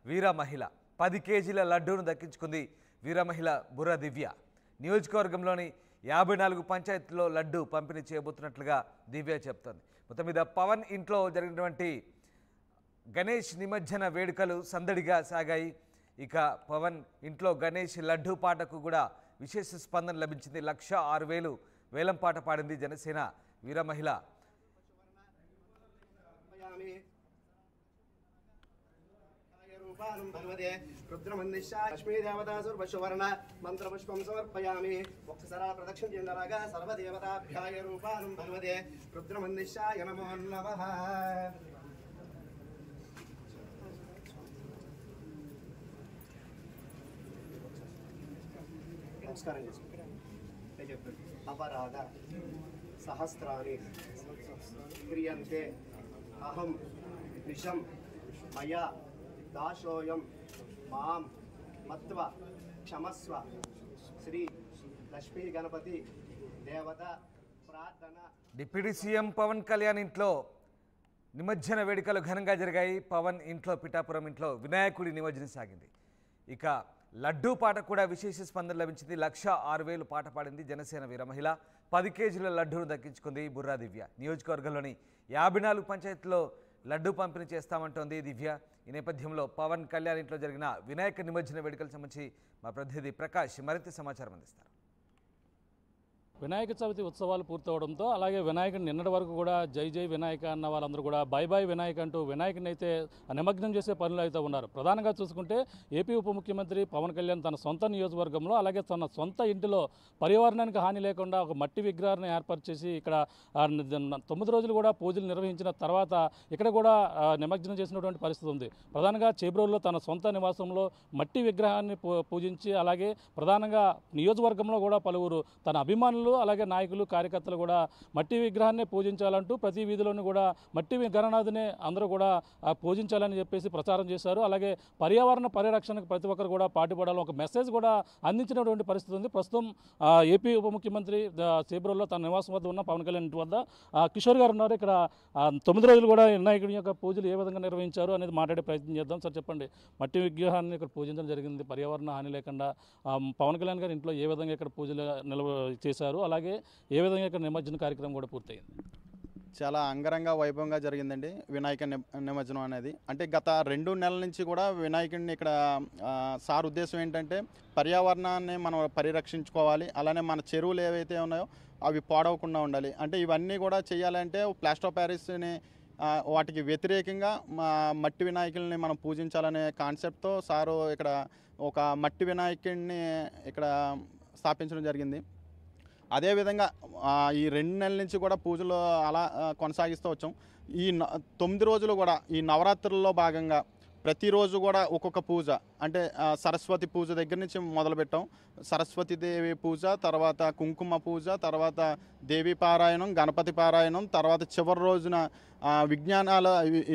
వీర మహిళ 10 కేజీల లడ్డూను దక్కించుకుంది. వీర మహిళ బుర్ర దివ్య. నియోజకవర్గంలోని 54 పంచాయతీల్లో లడ్డు పంపిణీ చేయబోతున్నట్లుగా దివ్య చెప్తోంది. మొత్తం మీద పవన్ ఇంట్లో జరిగినటువంటి గణేష్ నిమజ్జన వేడుకలు సందడిగా సాగాయి. ఇక పవన్ ఇంట్లో గణేష్ లడ్డూ పాటకు కూడా విశేష స్పందన లభించింది. 1,06,000 వేలం పాట పాడింది జనసేన వీర మహిళ. లక్ష్మీదేవతాసుర్వశువర్ణ మంత్రపుష్పం సమర్పయామి. ఒక్కసారి ప్రదక్షిణ చెందలాగా సర్వదేవతాభ్యాయ రూపానం భగవతే రుద్రమందిశాయ నమో నమః. నమస్కారం చేసుకుంటాను. అపరాధ సహస్రాన్ని క్రియంతే అహం విషం మయా దాశోయం మాం మత్వ క్షమస్వ. శ్రీ లక్ష్మీ గణపతి దేవత ప్రార్థన. డిప్యూటీ సీఎం పవన్ కళ్యాణ్ ఇంట్లో నిమజ్జన వేడుకలు ఘనంగా జరిగాయి. పవన్ ఇంట్లో పిఠాపురం ఇంట్లో వినాయకుడి నిమజ్జనం సాగింది. ఇక లడ్డూ పాట కూడా విశేష స్పందన లభించింది. 1,06,000 పాట పాడింది జనసేన వీర మహిళ. 10 కేజీల లడ్డూను దక్కించుకుంది బుర్రా దివ్య. నియోజకవర్గంలోని 54 పంచాయతీల్లో లడ్డూ పంపిణీ చేస్తామంటోంది దివ్య. ఈ నేపథ్యంలో పవన్ కళ్యాణ్ ఇంట్లో జరిగిన వినాయక నిమజ్జన వేడుకలకు సంబంధించి మా ప్రతినిధి ప్రకాష్ మరింత సమాచారం అందిస్తారు. వినాయక చవితి ఉత్సవాలు పూర్తవడంతో అలాగే వినాయకుని నిన్నటి వరకు కూడా జై జై వినాయక అన్న వాళ్ళందరూ కూడా బై బై వినాయక అంటూ వినాయకుని అయితే నిమగ్నం చేసే పనులు అయితే ఉన్నారు. ప్రధానంగా చూసుకుంటే ఏపీ ఉప ముఖ్యమంత్రి పవన్ కళ్యాణ్ తన సొంత నియోజకవర్గంలో అలాగే తన సొంత ఇంటిలో పర్యావరణానికి హాని లేకుండా ఒక మట్టి విగ్రహాన్ని ఏర్పాటు చేసి ఇక్కడ 9 రోజులు కూడా పూజలు నిర్వహించిన తర్వాత ఇక్కడ కూడా నిమజ్జనం చేసినటువంటి పరిస్థితి ఉంది. ప్రధానంగా చేబ్రోలులో తన సొంత నివాసంలో మట్టి విగ్రహాన్ని పూజించి అలాగే ప్రధానంగా నియోజకవర్గంలో కూడా పలువురు తన అభిమానులు అలాగే నాయకులు కార్యకర్తలు కూడా మట్టి విగ్రహాన్ని పూజించాలంటూ ప్రతి వీధిలోనూ కూడా మట్టి గణనాథుని అందరూ కూడా పూజించాలని చెప్పేసి ప్రచారం చేశారు. అలాగే పర్యావరణ పరిరక్షణకు ప్రతి ఒక్కరు కూడా పాటుపడాలని ఒక మెసేజ్ కూడా అందించినటువంటి పరిస్థితి ఉంది. ప్రస్తుతం ఏపీ ఉప ముఖ్యమంత్రి చేబ్రోల్లో తన నివాసం వద్ద ఉన్న పవన్ కళ్యాణ్ ఇంటి వద్ద కిషోర్ గారు ఉన్నారు. ఇక్కడ 9 రోజులు కూడా వినాయకుడి యొక్క పూజలు ఏ విధంగా నిర్వహించారు అనేది మాట్లాడే ప్రయత్నం చేద్దాం. సార్ చెప్పండి, మట్టి విగ్రహాన్ని ఇక్కడ పూజించడం జరిగింది పర్యావరణ హాని లేకుండా. పవన్ కళ్యాణ్ గారు ఇంట్లో ఏ విధంగా ఇక్కడ పూజలు చేశారు, అలాగే ఏ విధంగా ఇక్కడ నిమజ్జన కార్యక్రమం కూడా పూర్తయింది? చాలా అంగరంగ వైభవంగా జరిగిందండి వినాయక నిమజ్జనం అనేది. అంటే గత 2 నెలల నుంచి కూడా వినాయకుడిని ఇక్కడ సార్ ఉద్దేశం ఏంటంటే పర్యావరణాన్ని మనం పరిరక్షించుకోవాలి, అలానే మన చెరువులు ఏవైతే ఉన్నాయో అవి పాడవకుండా ఉండాలి. అంటే ఇవన్నీ కూడా చేయాలంటే ప్లాస్టర్ ఆఫ్ ప్యారిస్ని వాటికి వ్యతిరేకంగా మట్టి వినాయకుల్ని మనం పూజించాలనే కాన్సెప్ట్తో సారు ఇక్కడ ఒక మట్టి వినాయకుడిని ఇక్కడ స్థాపించడం జరిగింది. అదేవిధంగా ఈ 2 నెలల నుంచి కూడా పూజలు అలా కొనసాగిస్తూ వచ్చాం. ఈ 9 రోజులు కూడా ఈ నవరాత్రుల్లో భాగంగా ప్రతిరోజు కూడా ఒక్కొక్క పూజ, అంటే సరస్వతి పూజ దగ్గర నుంచి మొదలుపెట్టాం. సరస్వతీదేవి పూజ, తర్వాత కుంకుమ పూజ, తర్వాత దేవి పారాయణం, గణపతి పారాయణం, తర్వాత చివరి రోజున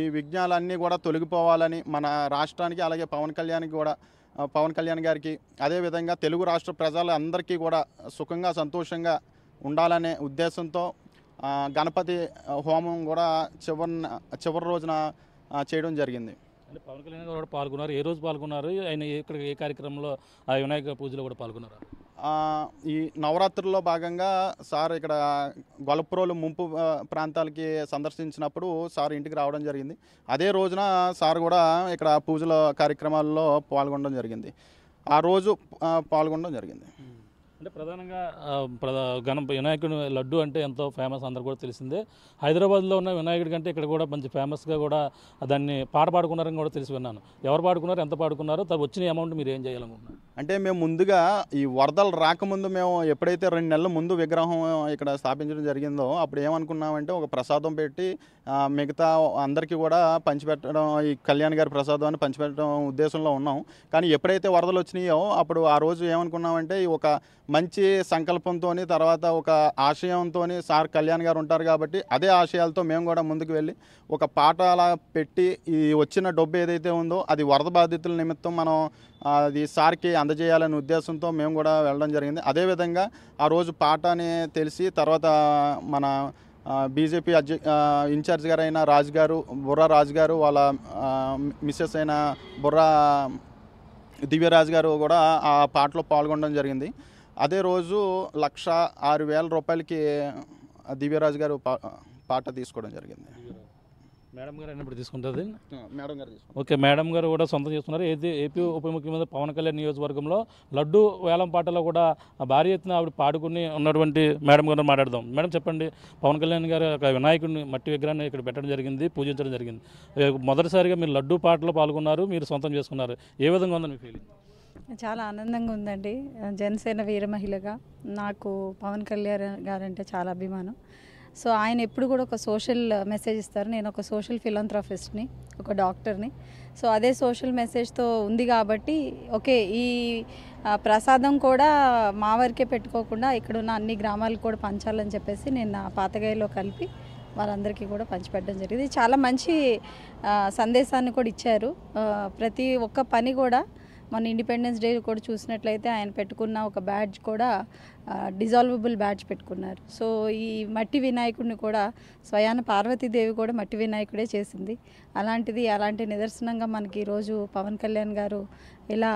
ఈ విఘ్నాలన్నీ కూడా తొలగిపోవాలని మన రాష్ట్రానికి అలాగే పవన్ కళ్యాణ్ గారికి అదేవిధంగా తెలుగు రాష్ట్ర ప్రజలందరికీ కూడా సుఖంగా సంతోషంగా ఉండాలనే ఉద్దేశంతో గణపతి హోమం కూడా చివరి రోజున చేయడం జరిగింది. అంటే పవన్ కళ్యాణ్ గారు కూడా పాల్గొన్నారు. ఏ రోజు పాల్గొన్నారు? ఆయన ఇక్కడ ఏ కార్యక్రమంలో ఆ వినాయక పూజలో కూడా పాల్గొన్నారు? ఈ నవరాత్రుల్లో భాగంగా సార్ ఇక్కడ గొల్లప్రోలు ముంపు ప్రాంతాలకి సందర్శించినప్పుడు సార్ ఇంటికి రావడం జరిగింది. అదే రోజున సార్ కూడా ఇక్కడ పూజల కార్యక్రమాల్లో పాల్గొనడం జరిగింది. ఆ రోజు పాల్గొనడం జరిగింది. అంటే ప్రధానంగా వినాయకుడి లడ్డు అంటే ఎంతో ఫేమస్, అందరు కూడా తెలిసిందే. హైదరాబాద్లో ఉన్న వినాయకుడి కంటే ఇక్కడ కూడా మంచి ఫేమస్గా కూడా దాన్ని పాట పాడుకున్నారని కూడా తెలిసి విన్నాను. ఎవరు పాడుకున్నారు, ఎంత పాడుకున్నారు, వచ్చిన అమౌంట్ మీరు ఏం చేయాలనుకుంటున్నారు? అంటే మేము ముందుగా ఈ వరదలు రాకముందు మేము ఎప్పుడైతే 2 నెలల ముందు విగ్రహం ఇక్కడ స్థాపించడం జరిగిందో అప్పుడు ఏమనుకున్నామంటే ఒక ప్రసాదం పెట్టి మిగతా అందరికీ కూడా పంచిపెట్టడం, ఈ కళ్యాణ్ గారి ప్రసాదాన్ని పంచిపెట్టడం ఉద్దేశంలో ఉన్నాం. కానీ ఎప్పుడైతే వరదలు వచ్చినాయో అప్పుడు ఆ రోజు ఏమనుకున్నామంటే ఒక మంచి సంకల్పంతో తర్వాత ఒక ఆశయంతో సార్ కళ్యాణ్ గారు ఉంటారు కాబట్టి అదే ఆశయాలతో మేము కూడా ముందుకు వెళ్ళి ఒక పాట అలా పెట్టి ఈ వచ్చిన డబ్బు ఏదైతే ఉందో అది వరద బాధితుల నిమిత్తం మనం అది సార్కి అందజేయాలనే ఉద్దేశంతో మేము కూడా వెళ్ళడం జరిగింది. అదేవిధంగా ఆ రోజు పాట అని తెలిసి తర్వాత మన బీజేపీ ఇన్ఛార్జ్ గారు అయిన రాజు గారు, బుర్రా రాజు గారు, వాళ్ళ మిస్సెస్ అయిన బుర్రా దివ్యరాజు గారు కూడా ఆ పాటలో పాల్గొనడం జరిగింది. అదే రోజు 1,06,000 రూపాయలకి దివ్యరాజు గారు పాట తీసుకోవడం జరిగింది. మేడం గారు అయినప్పుడు తీసుకుంటుంది. మేడం గారు ఓకే, మేడం గారు కూడా సొంతం చేస్తున్నారు. ఏపీ ఉప ముఖ్యమంత్రి పవన్ కళ్యాణ్ నియోజకవర్గంలో లడ్డు వేలం పాటలో కూడా భారీ ఎత్తున ఆవిడ పాడుకుని ఉన్నటువంటి మేడం గారు మాట్లాడదాం. మేడం చెప్పండి, పవన్ కళ్యాణ్ గారు ఒక వినాయకుడిని మట్టి విగ్రహాన్ని ఇక్కడ పెట్టడం జరిగింది, పూజించడం జరిగింది. మొదటిసారిగా మీరు లడ్డు పాటలో పాల్గొన్నారు, మీరు సొంతం చేసుకున్నారు. ఏ విధంగా ఉందని మీ ఫీలింగ్? చాలా ఆనందంగా ఉందండి. జనసేన వీర మహిళగా నాకు పవన్ కళ్యాణ్ గారంటే చాలా అభిమానం. సో ఆయన ఎప్పుడు కూడా ఒక సోషల్ మెసేజ్ ఇస్తారు. నేను ఒక సోషల్ ఫిలాంథ్రఫిస్ట్ని, ఒక డాక్టర్ని. సో అదే సోషల్ మెసేజ్తో ఉంది కాబట్టి ఓకే, ఈ ప్రసాదం కూడా మా వరకే పెట్టుకోకుండా ఇక్కడ ఉన్న అన్ని గ్రామాలకు కూడా పంచాలని చెప్పేసి నేను నా పాతగాయలో కలిపి వాళ్ళందరికీ కూడా పంచిపెట్టడం జరిగింది. చాలా మంచి సందేశాన్ని కూడా ఇచ్చారు. ప్రతి ఒక్క పని కూడా మన ఇండిపెండెన్స్ డే కూడా చూసినట్లయితే ఆయన పెట్టుకున్న ఒక బ్యాడ్జ్ కూడా డిజాల్వబుల్ బ్యాడ్జ్ పెట్టుకున్నారు. సో ఈ మట్టి వినాయకుడిని కూడా స్వయాన పార్వతీదేవి కూడా మట్టి వినాయకుడే చేసింది. అలాంటి నిదర్శనంగా మనకి ఈరోజు పవన్ కళ్యాణ్ గారు ఇలా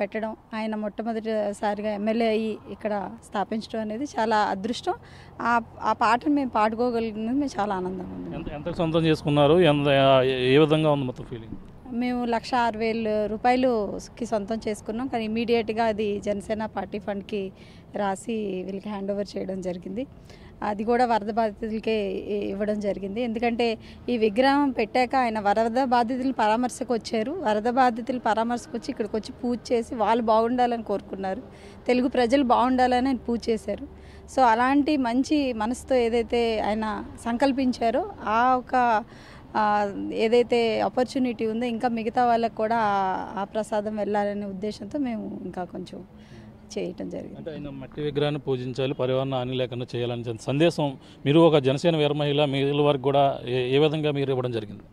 పెట్టడం, ఆయన మొట్టమొదటిసారిగా ఎమ్మెల్యే అయ్యి ఇక్కడ స్థాపించడం అనేది చాలా అదృష్టం. ఆ పాటను మేము పాడుకోగలిగినది మేము చాలా ఆనందంగా ఉంది. ఎంత సొంతం చేసుకున్నారు, ఏ విధంగా ఉంది మొత్తం ఫీలింగ్? మేము 1,06,000 రూపాయలుకి సొంతం చేసుకున్నాం. కానీ ఇమీడియట్గా అది జనసేన పార్టీ ఫండ్కి రాసి వీళ్ళకి హ్యాండ్ ఓవర్ చేయడం జరిగింది. అది కూడా వరద బాధితులకే ఇవ్వడం జరిగింది. ఎందుకంటే ఈ విగ్రహం పెట్టాక ఆయన వరద బాధితులు పరామర్శకు వచ్చారు. వరద బాధితులు పరామర్శకు వచ్చి ఇక్కడికి వచ్చి పూజ చేసి వాళ్ళు బాగుండాలని కోరుకున్నారు. తెలుగు ప్రజలు బాగుండాలని ఆయన పూజ చేశారు. సో అలాంటి మంచి మనసుతో ఏదైతే ఆయన సంకల్పించారో ఆ ఒక ఏదైతే ఆపర్చునిటీ ఉందో ఇంకా మిగతా వాళ్ళకు కూడా ఆ ప్రసాదం వెళ్ళాలనే ఉద్దేశంతో మేము ఇంకా కొంచెం చేయటం జరిగింది. అంటే ఆయన మట్టి విగ్రహాన్ని పూజించాలి, పర్యావరణ హాని లేకుండా చేయాలని సందేశం మీరు ఒక జనసేన వీర మహిళ మిగిలిన వారికి కూడా ఏ విధంగా మీరు ఇవ్వడం జరిగింది?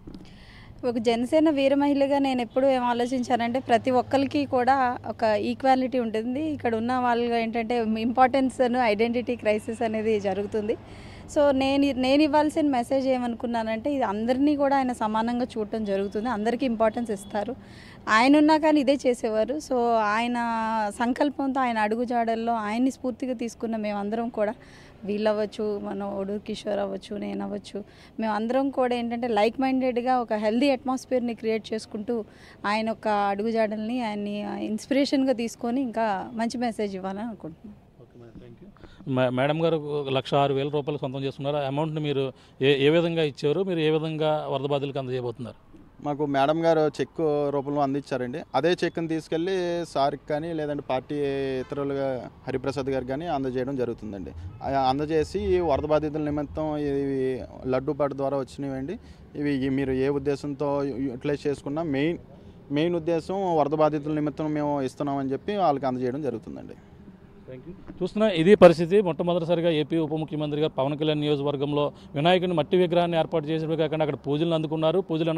ఒక జనసేన వీర మహిళగా నేను ఎప్పుడు ఏం ఆలోచించానంటే ప్రతి ఒక్కరికి కూడా ఒక ఈక్వాలిటీ ఉంటుంది. ఇక్కడ ఉన్న వాళ్ళు ఏంటంటే ఇంపార్టెన్స్ ఐడెంటిటీ క్రైసిస్ అనేది జరుగుతుంది. సో నేను ఇవ్వాల్సిన మెసేజ్ ఏమనుకున్నానంటే ఇది అందరినీ కూడా ఆయన సమానంగా చూడటం జరుగుతుంది, అందరికీ ఇంపార్టెన్స్ ఇస్తారు. ఆయన ఉన్నా కానీ ఇదే చేసేవారు. సో ఆయన సంకల్పంతో ఆయన అడుగుజాడల్లో ఆయన్ని స్ఫూర్తిగా తీసుకున్న మేమందరం కూడా, వీళ్ళవ్వచ్చు, మన ఒడూరు కిషోర్ అవ్వచ్చు, నేను అవ్వచ్చు, మేమందరం కూడా ఏంటంటే లైక్ మైండెడ్గా ఒక హెల్దీ అట్మాస్ఫియర్ని క్రియేట్ చేసుకుంటూ ఆయన ఒక అడుగుజాడల్ని ఆయన్ని ఇన్స్పిరేషన్గా తీసుకొని ఇంకా మంచి మెసేజ్ ఇవ్వాలని అనుకుంటున్నాను. మేడం గారు 1,06,000 రూపాయలు సొంతం చేసుకున్నారు. అమౌంట్ని మీరు ఏ విధంగా ఇచ్చారు, మీరు ఏ విధంగా వరద బాధితులకు అందజేయబోతున్నారు? మాకు మేడం గారు చెక్ రూపంలో అందించారండి. అదే చెక్ని తీసుకెళ్ళి సార్కి కానీ లేదంటే పార్టీ ఇతరులుగా హరిప్రసాద్ గారికి కానీ అందజేయడం జరుగుతుందండి. అందజేసి వరద బాధితుల నిమిత్తం ఇవి లడ్డు పాట ద్వారా వచ్చినవండి. ఇవి మీరు ఏ ఉద్దేశంతో యూటిలైజ్ చేసుకున్నా మెయిన్ ఉద్దేశం వరద బాధితుల నిమిత్తం మేము ఇస్తున్నామని చెప్పి వాళ్ళకి అందజేయడం జరుగుతుందండి. చూస్తున్నా ఇది పరిస్థితి. మొట్టమొదటిసారిగా ఏపీ ఉప ముఖ్యమంత్రి గారు పవన్ కళ్యాణ్ నియోజకవర్గంలో వినాయకుని మట్టి విగ్రహాన్ని ఏర్పాటు చేసే కాకుండా అక్కడ పూజలను అందుకున్నారు. పూజల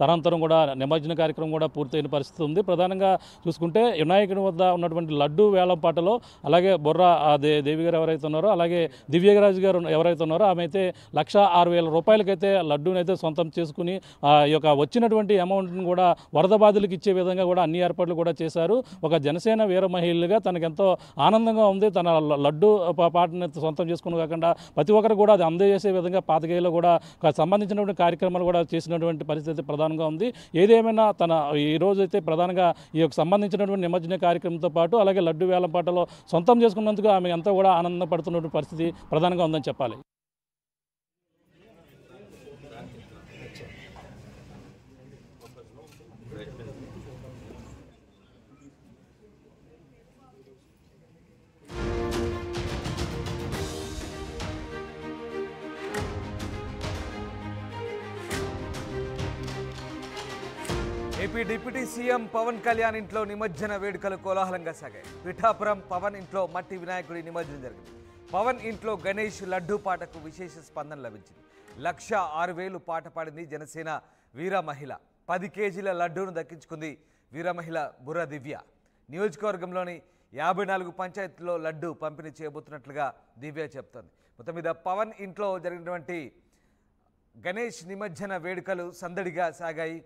తనంతరం కూడా నిమజ్జన కార్యక్రమం కూడా పూర్తయిన పరిస్థితి ఉంది. ప్రధానంగా చూసుకుంటే వినాయకుని వద్ద ఉన్నటువంటి లడ్డు వేలం పాటలో అలాగే బొర్రా దేవి గారు ఎవరైతే ఉన్నారో, అలాగే దివ్యరాజు గారు ఎవరైతే ఉన్నారో ఆమె అయితే 1,06,000 రూపాయలకైతే లడ్డూని అయితే సొంతం చేసుకుని ఈ యొక్క వచ్చినటువంటి అమౌంట్ని కూడా వరద బాధితులకు ఇచ్చే విధంగా కూడా అన్ని ఏర్పాట్లు కూడా చేశారు. ఒక జనసేన వీర మహిళలుగా తనకెంతో ఆనందంగా ఉంది. తన లడ్డు పాటని సొంతం చేసుకుని కాకుండా ప్రతి ఒక్కరు కూడా అది అందజేసే విధంగా పాతకేయలో కూడా సంబంధించినటువంటి కార్యక్రమాలు కూడా చేసినటువంటి పరిస్థితి ప్రధానంగా ఉంది. ఏదేమైనా తన ఈరోజు అయితే ప్రధానంగా ఈ యొక్క సంబంధించినటువంటి నిమజ్జన కార్యక్రమంతో పాటు అలాగే లడ్డు వేలం పాటలో సొంతం చేసుకున్నందుకు ఆమె ఎంతో కూడా ఆనందపడుతున్నటువంటి పరిస్థితి ప్రధానంగా ఉందని చెప్పాలి. AP deputy CM Pawan Kalyan ఇంట్లో నిమజ్జన వేడుకలు కోలాహలంగా సాగాయి. పిఠాపురం పవన్ ఇంట్లో మట్టి వినాయకుడి నిమజ్జనం జరిగింది. పవన్ ఇంట్లో గణేష్ లడ్డూ పాటకు విశేష స్పందన లభించింది. 1,06,000 పాట పాడింది జనసేన వీర మహిళ. 10 కేజీల లడ్డూను దక్కించుకుంది వీర మహిళ బుర్ర దివ్య. నియోజకవర్గంలోని 54 పంచాయతీల్లో లడ్డూ పంపిణీ చేయబోతున్నట్లుగా దివ్య చెప్తోంది. మొత్తం మీద పవన్ ఇంట్లో జరిగినటువంటి గణేష్ నిమజ్జన వేడుకలు సందడిగా సాగాయి.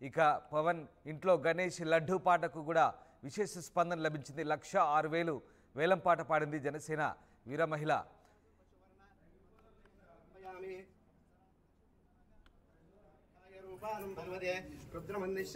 ఇక పవన్ ఇంట్లో గణేష్ లడ్డూ పాటకు కూడా విశేష స్పందన లభించింది. 1,06,000 వేలం పాట పాడింది జనసేన వీర మహిళ. రూపానం భగవదే రుద్రమందిష